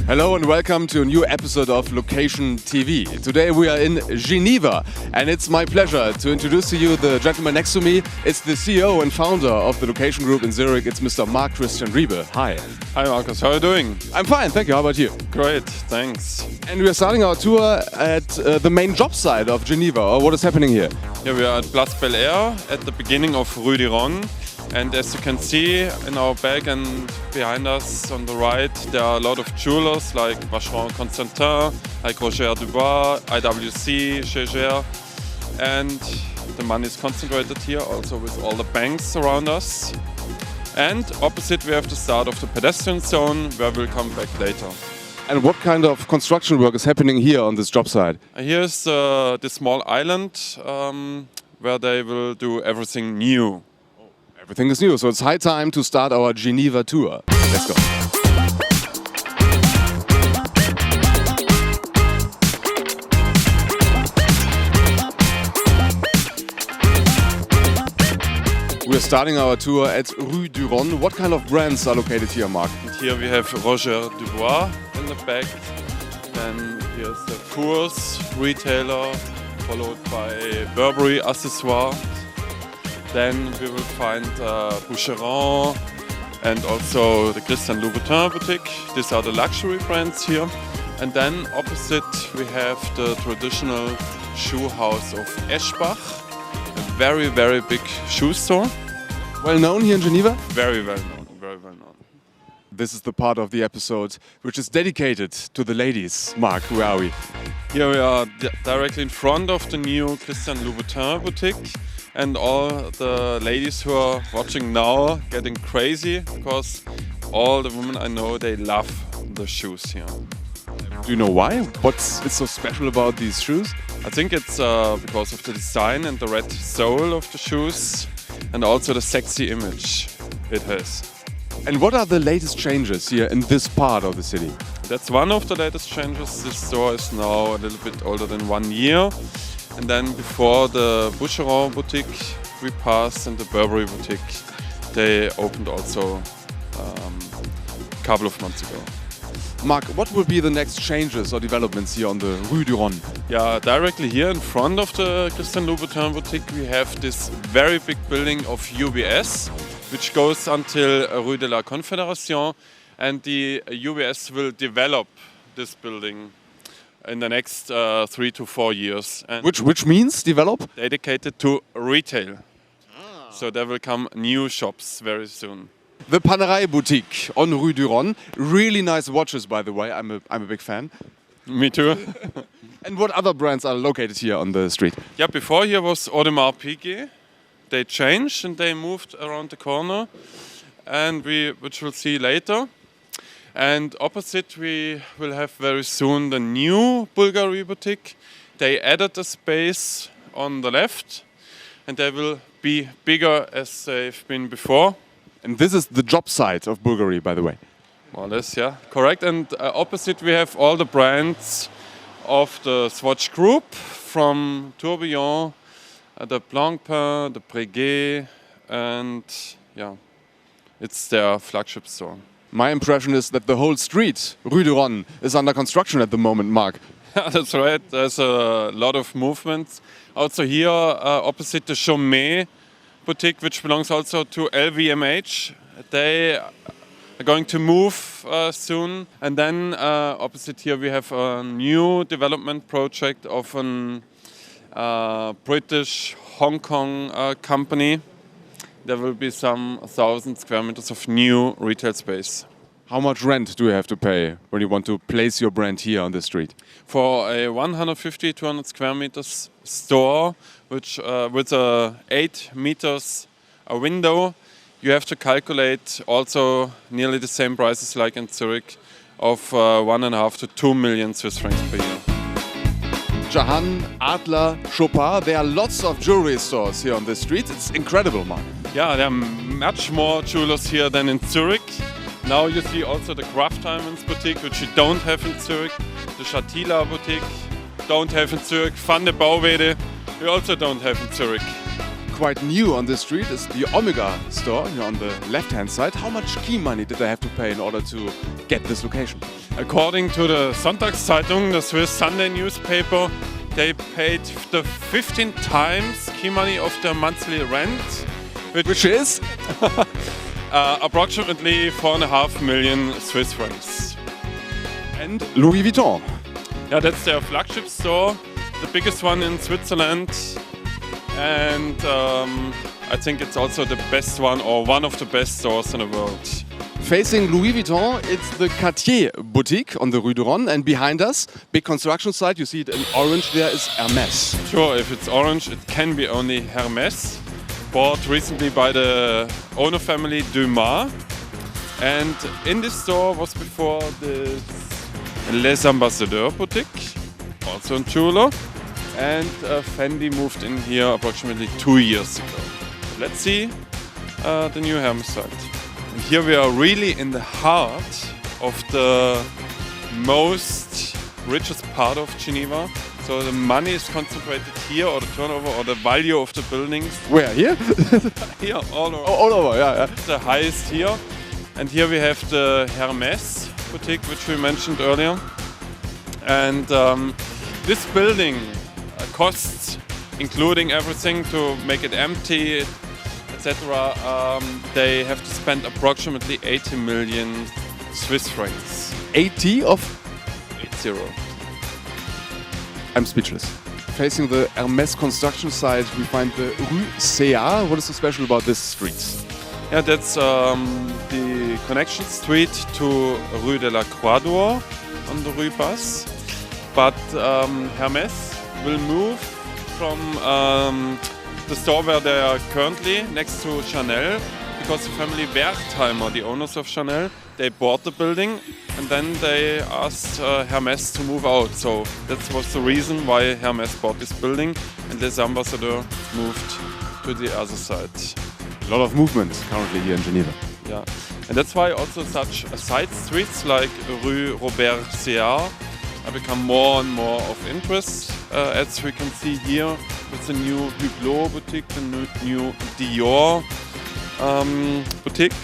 Hello and welcome to a new episode of Location TV. Today we are in Geneva and it's my pleasure to introduce to you the gentleman next to me. It's the CEO and founder of the Location Group in Zurich. It's Mr. Marc-Christian Riebe. Hi. Hi Marcus, how are you doing? I'm fine, thank you. How about you? Great, thanks. And we are starting our tour at the main job site of Geneva. Or what is happening here? Yeah, we are at Place Bel Air at the beginning of Rue du Rhône. And as you can see in our back and behind us on the right, there are a lot of jewelers like Vacheron Constantin, like Roger Dubois, IWC, Jaeger. And the money is concentrated here also with all the banks around us. And opposite we have the start of the pedestrian zone where we'll come back later. And what kind of construction work is happening here on this job site? Here's the small island where they will do everything new. Everything is new, so it's high time to start our Geneva tour. Let's go. We're starting our tour at Rue du Rhône. What kind of brands are located here, Marc? And here we have Roger Dubois in the back. Then here's the Croix retailer, followed by Burberry accessoire. Then we will find Boucheron and also the Christian Louboutin boutique. These are the luxury brands here. And then opposite we have the traditional shoe house of Eschbach. A very, very big shoe store. Well known here in Geneva? Very well known, very well known. This is the part of the episode which is dedicated to the ladies. Marc, where are we? Here we are directly in front of the new Christian Louboutin boutique. And all the ladies who are watching now getting crazy because all the women I know, they love the shoes here. Do you know why? What's so special about these shoes? I think it's because of the design and the red sole of the shoes and also the sexy image it has. And what are the latest changes here in this part of the city? That's one of the latest changes. This store is now a little bit older than 1 year. And then before the Boucheron boutique we passed and the Burberry boutique, they opened also a couple of months ago. Marc, what will be the next changes or developments here on the Rue du Rhône? Yeah, directly here in front of the Christian Louboutin boutique we have this very big building of UBS, which goes until Rue de la Confederation, and the UBS will develop this building in the next 3 to 4 years. And Which means develop? dedicated to retail. So there will come new shops very soon. The Panerai boutique on Rue du Rhône. Really nice watches, by the way. I'm a big fan. Me too. And what other brands are located here on the street? Yeah, before here was Audemars Piguet. They changed and they moved around the corner, and which we'll see later. And opposite we will have very soon the new Bulgari boutique. They added a space on the left and they will be bigger as they've been before. And this is the job site of Bulgari, by the way. More or less, yeah, correct. And opposite we have all the brands of the Swatch Group from Tourbillon, the Blancpain, the Breguet, and yeah, it's their flagship store. My impression is that the whole street, Rue du Rhône, is under construction at the moment, Marc. That's right, there's a lot of movements. Also here, opposite the Chaumet boutique, which belongs also to LVMH. They are going to move soon. And then opposite here we have a new development project of a British Hong Kong company. There will be some 1,000 square meters of new retail space. How much rent do you have to pay when you want to place your brand here on the street? For a 150, 200 square meters store, which with 8 meters a window, you have to calculate also nearly the same prices like in Zurich of 1.5 to 2 million Swiss francs per year. Jahan, Adler, Chopin, there are lots of jewelry stores here on the street. It's incredible, Marc. Yeah, there are much more jewelers here than in Zurich. Now you see also the Craft Diamonds boutique, which you don't have in Zurich. The Chatila boutique, don't have in Zurich. Van de Bouwwede, we also don't have in Zurich. quite new on this street is the Omega store here on the left-hand side. How much key money did they have to pay in order to get this location? According to the Sonntagszeitung, the Swiss Sunday newspaper, they paid the 15 times key money of their monthly rent, Which is? approximately 4.5 million Swiss francs. And Louis Vuitton. Yeah, that's their flagship store, the biggest one in Switzerland, and I think it's also the best one or one of the best stores in the world. Facing Louis Vuitton, it's the Cartier boutique on the Rue du Rhône, and behind us, big construction site, you see it in orange, there is Hermès. Sure, if it's orange, it can be only Hermès, bought recently by the owner family Dumas. And in this store was before this Les Ambassadeurs boutique, also in Chulo. And Fendi moved in here approximately 2 years ago. Let's see the new Hermès site. And here we are really in the heart of the most richest part of Geneva. So the money is concentrated here, or the turnover, or the value of the buildings. Where, here? Here, all over. All over, yeah. The highest here. And here we have the Hermès boutique, which we mentioned earlier. And this building costs, including everything to make it empty, etc. They have to spend approximately 80 million Swiss francs. 80 of? 80. I'm speechless. Facing the Hermès construction site, we find the Rue CA. What is so special about this street? Yeah, that's the connection street to Rue de la Croix on the Rues Basses. But Hermès will move from the store where they are currently next to Chanel, because the family Wertheimer, the owners of Chanel, they bought the building and then they asked Hermès to move out. So that was the reason why Hermès bought this building and Les Ambassadeurs moved to the other side. A lot of movement currently here in Geneva. Yeah, and that's why also such side streets like Rue Robert Séard become more and more of interest. As we can see here, with the new Hublot boutique, the new Dior boutique,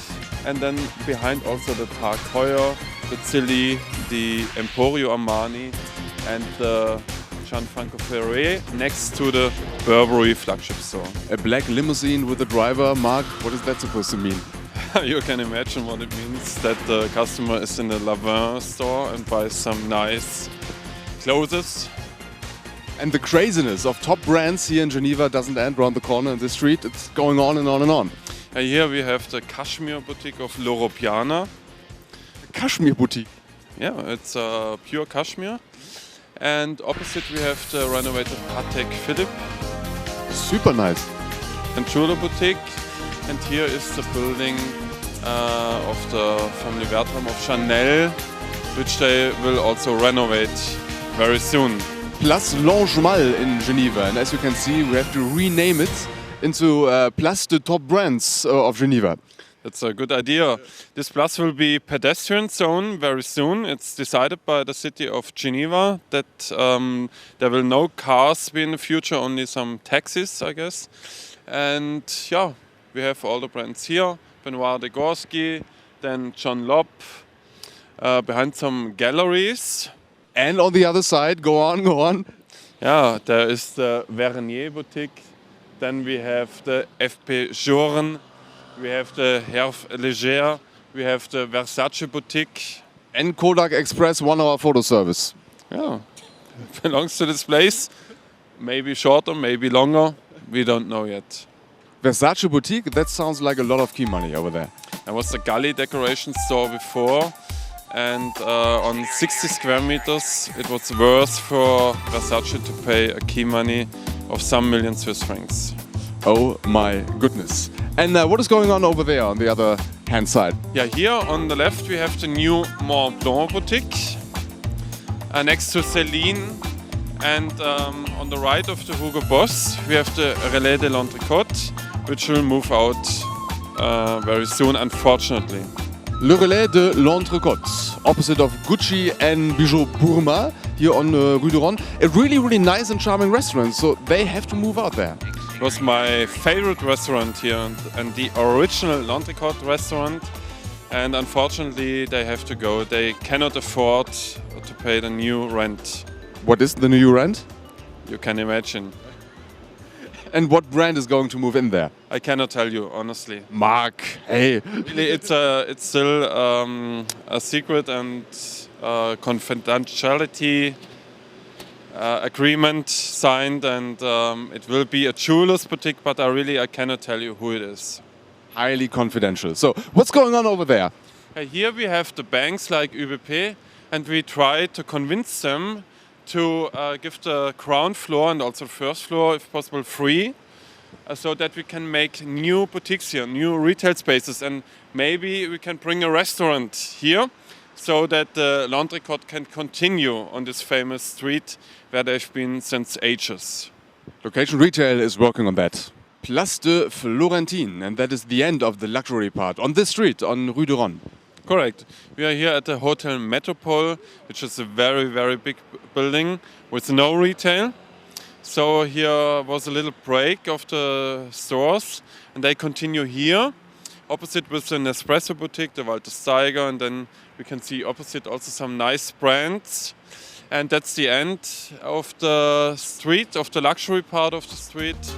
and then behind also the Tag Heuer, the Zilli, the Emporio Armani, and the Gianfranco Ferré next to the Burberry flagship store. A black limousine with a driver. Marc, what is that supposed to mean? You can imagine what it means, that the customer is in the Lavin store and buys some nice clothes. And the craziness of top brands here in Geneva doesn't end around the corner in this street. It's going on and on and on. And here we have the Cashmere boutique of L'Europeana. Cashmere boutique? Yeah, it's pure cashmere. And opposite we have the renovated Patek Philippe. Super nice. And Chulo boutique. And here is the building of the family Wertheimer of Chanel, which they will also renovate very soon. Place L'Angemal in Geneva, and as you can see, we have to rename it into Place de Top Brands of Geneva. That's a good idea. This place will be pedestrian zone very soon. It's decided by the city of Geneva that there will no cars be in the future, only some taxis, I guess. And yeah, we have all the brands here. Benoit de Gorsky, then John Lobb, behind some galleries. And on the other side, go on. Yeah, there is the Vernier boutique. Then we have the FP Journe. We have the Herve Léger. We have the Versace boutique. And Kodak Express 1 hour photo service. Yeah, belongs to this place. Maybe shorter, maybe longer. We don't know yet. Versace boutique, that sounds like a lot of key money over there. There was the Galli decoration store before. And on 60 square meters, it was worth for Versace to pay a key money of some million Swiss francs. Oh my goodness. And what is going on over there on the other hand side? Yeah, here on the left we have the new Mont Blanc boutique next to Céline. And on the right of the Hugo Boss we have the Relais de l'Entrecote, which will move out very soon, unfortunately. Le Relais de l'Entrecote, opposite of Gucci and Bijou Bourma, here on Rue du Rhône. A really, really nice and charming restaurant, so they have to move out there. was my favorite restaurant here and the original L'Entrecôte restaurant. And unfortunately, they have to go. They cannot afford to pay the new rent. What is the new rent? You can imagine. And what brand is going to move in there? I cannot tell you, honestly. Mark, hey. Really, it's still a secret and confidentiality agreement signed, and it will be a jeweler's boutique, but I cannot tell you who it is. Highly confidential. So, what's going on over there? Here we have the banks like ÖBP, and we try to convince them to give the ground floor and also first floor, if possible, free, so that we can make new boutiques here, new retail spaces, and maybe we can bring a restaurant here, so that the L'Entrecôte can continue on this famous street where they've been since ages. Location Retail is working on that. Place de Florentine, and that is the end of the luxury part on this street, on Rue du Rhône. Correct. We are here at the Hotel Metropole, which is a very, very big building with no retail. So here was a little break of the stores, and they continue here, opposite with the Nespresso boutique, the Walter Steiger, and then we can see opposite also some nice brands. And that's the end of the street, of the luxury part of the street.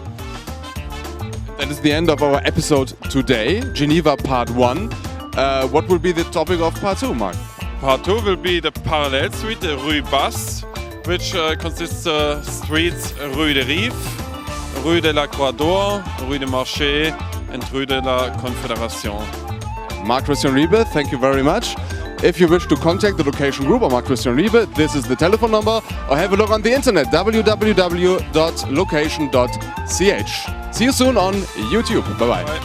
That is the end of our episode today, Geneva Part 1. What will be the topic of Part 2, Mark? Part 2 will be the parallel street, the Rues Basses, which consists of streets Rue de Rive, Rue de la Croix d'Or, Rue du Marché, and Rue de la Confederation. Marc-Christian Riebe, thank you very much. If you wish to contact the location group or Marc-Christian Riebe, this is the telephone number, or have a look on the internet, www.location.ch. See you soon on YouTube. Bye-bye. Bye.